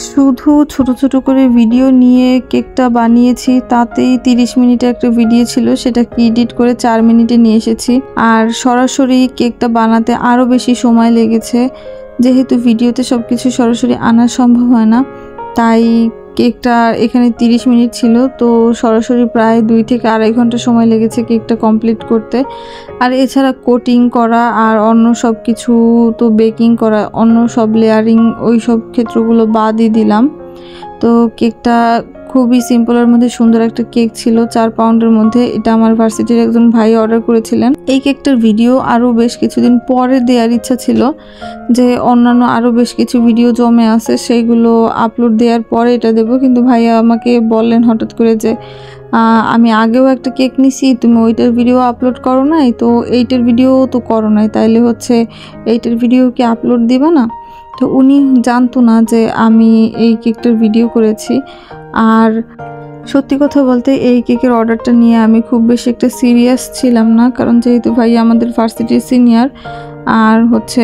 শুধু ছোট ছোট করে ভিডিও নিয়ে কেকটা বানিয়েছি, তাতেই 30 মিনিটের একটা ভিডিও ছিল, সেটাকে এডিট করে 4 মিনিটে নিয়ে এসেছি। আর সরাসরি কেকটা বানাতে আরও বেশি সময় লেগেছে, যেহেতু ভিডিওতে সব কিছু সরাসরি আনা সম্ভব হয় না, তাই কেকটা এখানে 30 মিনিট ছিল, তো সরাসরি প্রায় 2 থেকে আড়াই ঘন্টা সময় লেগেছে কেকটা কমপ্লিট করতে। আর এছাড়া কোটিং করা আর অন্য সব কিছু, তো বেকিং করা, অন্য সব লেয়ারিং ওই সব ক্ষেত্রগুলো বাদই দিলাম। তো কেকটা খুবই সিম্পলের মধ্যে সুন্দর একটা কেক ছিল, 4 পাউন্ডের মধ্যে। এটা আমার ভার্সিটির একজন ভাই অর্ডার করেছিলেন। এই কেকটার ভিডিও আরও বেশ কিছুদিন পরে দেওয়ার ইচ্ছা ছিল, যে অন্যান্য আরও বেশ কিছু ভিডিও জমে আছে, সেইগুলো আপলোড দেওয়ার পরে এটা দেবো। কিন্তু ভাইয়া আমাকে বললেন হঠাৎ করে যে আমি আগেও একটা কেক নিছি, তুমি ওইটার ভিডিও আপলোড করো নাই, তো এইটার ভিডিও তো করো নাই, তাইলে হচ্ছে এইটার ভিডিও কি আপলোড দিবা না? তো উনি জানতো না যে আমি এই কেকটার ভিডিও করেছি। আর সত্যি কথা বলতে এই কেকের অর্ডারটা নিয়ে আমি খুব বেশি একটা সিরিয়াস ছিলাম না, কারণ যেহেতু ভাই আমাদের ভার্সিটির সিনিয়র, আর হচ্ছে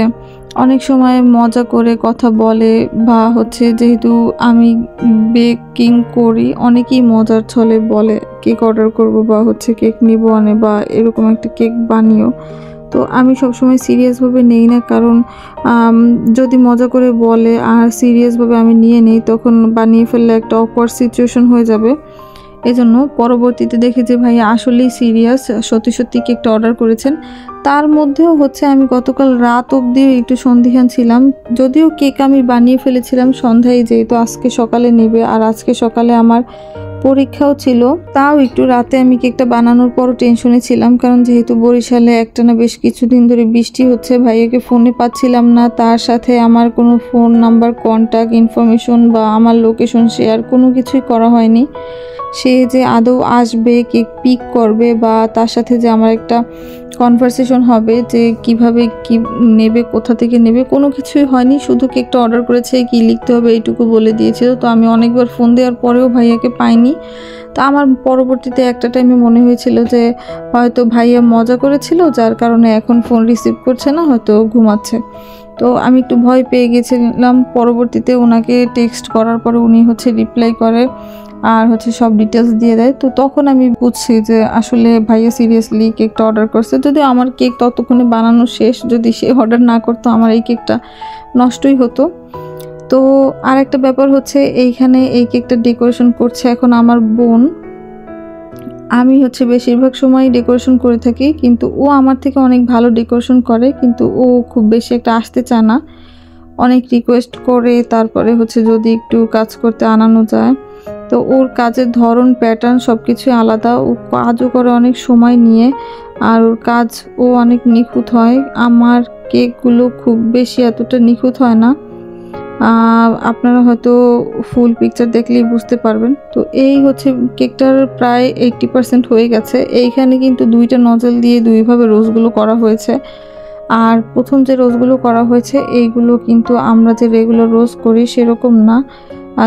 অনেক সময় মজা করে কথা বলে, বা হচ্ছে যেহেতু আমি বেকিং করি, অনেকেই মজার ছলে বলে কেক অর্ডার করব বা হচ্ছে কেক নিব আনে বা এরকম একটা কেক বানিও। তো আমি সবসময় সিরিয়াসভাবে নেই না, কারণ যদি মজা করে বলে আর সিরিয়াসভাবে আমি নিয়ে নেই, তখন বানিয়ে ফেললে একটা অকওয়ার্ড সিচুয়েশন হয়ে যাবে। এজন্য পরবর্তীতে দেখি যে ভাইয়া আসলেই সিরিয়াস, সত্যি সত্যি কেকটা অর্ডার করেছেন। তার মধ্যেও হচ্ছে আমি গতকাল রাত অবধি একটু সন্দিহান ছিলাম, যদিও কেক আমি বানিয়ে ফেলেছিলাম সন্ধ্যায়, যেহেতু আজকে সকালে নেবে আর আজকে সকালে আমার পরীক্ষাও ছিল। তাও একটু রাতে আমি কেকটা বানানোর পরও টেনশনে ছিলাম, কারণ যেহেতু বরিশালে একটানা বেশ কিছুদিন ধরে বৃষ্টি হচ্ছে, ভাইয়াকে ফোনে পাচ্ছিলাম না, তার সাথে আমার কোনো ফোন নাম্বার, কন্ট্যাক্ট ইনফরমেশন বা আমার লোকেশন শেয়ার কোনো কিছুই করা হয়নি। সে যে আদৌ আসবে, কেক পিক করবে, বা তার সাথে যে আমার একটা কনভারসেশন হবে যে কিভাবে কি নেবে, কোথা থেকে নেবে, কোনো কিছুই হয়নি। শুধু কেকটা অর্ডার করেছে, কি লিখতে হবে এইটুকু বলে দিয়েছিল। তো আমি অনেকবার ফোন দেওয়ার পরেও ভাইয়াকে পাইনি। তো আমার পরবর্তীতে একটা টাইমে মনে হয়েছিল যে হয়তো ভাইয়া মজা করেছিল, যার কারণে এখন ফোন রিসিভ করছে না, হয়তো ঘুমাচ্ছে। তো আমি একটু ভয় পেয়ে গেছিলাম। পরবর্তীতে ওনাকে টেক্সট করার পরে উনি হচ্ছে রিপ্লাই করে আর হচ্ছে সব ডিটেলস দিয়ে দেয়। তো তখন আমি বুঝছি যে আসলে ভাইয়া সিরিয়াসলি কেকটা অর্ডার করছে। যদি আমার কেক ততক্ষণে বানানো শেষ, যদি সে অর্ডার না করতো, আমার এই কেকটা নষ্টই হতো। তো আর একটা ব্যাপার হচ্ছে, এইখানে এই কেকটা ডেকোরেশন করছে এখন আমার বোন। আমি হচ্ছে বেশিরভাগ সময় ডেকোরেশন করে থাকি, কিন্তু ও আমার থেকে অনেক ভালো ডেকোরেশন করে, কিন্তু ও খুব বেশি একটা আসতে চায় না, অনেক রিকোয়েস্ট করে তারপরে হচ্ছে যদি একটু কাজ করতে আনানো যায়। তো ওর কাজের ধরন, প্যাটার্ন সব কিছুই আলাদা, ও কাজও করে অনেক সময় নিয়ে, আর ওর কাজ ও অনেক নিখুঁত হয়। আমার কেকগুলো খুব বেশি এতটা নিখুঁত হয় না, আপনারা হয়তো ফুল পিকচার দেখলেই বুঝতে পারবেন। তো এই হচ্ছে কেকটার প্রায় 80% হয়ে গেছে। এইখানে কিন্তু 2টা নজল দিয়ে 2ভাবে রোজগুলো করা হয়েছে। আর প্রথম যে রোজগুলো করা হয়েছে এইগুলো কিন্তু আমরা যে রেগুলার রোজ করি সেরকম না,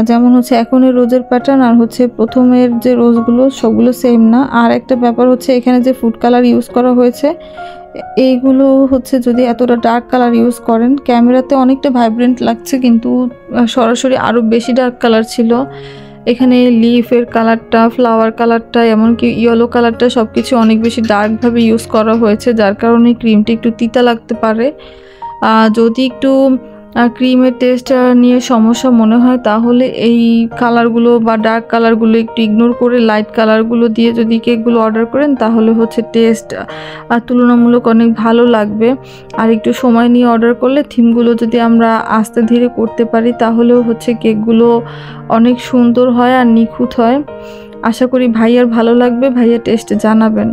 যেমন হচ্ছে এখনের রোজের প্যাটার্ন আর হচ্ছে প্রথমের যে রোজগুলো সবগুলো সেম না। আর একটা ব্যাপার হচ্ছে, এখানে যে ফুড কালার ইউজ করা হয়েছে এইগুলো হচ্ছে যদি এতটা ডার্ক কালার ইউজ করেন, ক্যামেরাতে অনেকটা ভাইব্রেন্ট লাগছে, কিন্তু সরাসরি আরও বেশি ডার্ক কালার ছিল। এখানে লিফের কালারটা, ফ্লাওয়ার কালারটা, এমনকি ইয়েলো কালারটা সব কিছু অনেক বেশি ডার্কভাবে ইউজ করা হয়েছে, যার কারণে ক্রিমটা একটু তিতা লাগতে পারে। যদি একটু ক্রিমের টেস্ট নিয়ে সমস্যা মনে হয়, তাহলে এই কালারগুলো বা ডার্ক কালারগুলো একটু ইগনোর করে লাইট কালারগুলো দিয়ে যদি কেকগুলো অর্ডার করেন, তাহলে হচ্ছে টেস্ট তুলনামূলক অনেক ভালো লাগবে। আর একটু সময় নিয়ে অর্ডার করলে, থিমগুলো যদি আমরা আস্তে ধীরে করতে পারি, তাহলেও হচ্ছে কেকগুলো অনেক সুন্দর হয় আর নিখুঁত হয়। আশা করি ভাইয়ার ভালো লাগবে, ভাইয়া টেস্ট জানাবেন।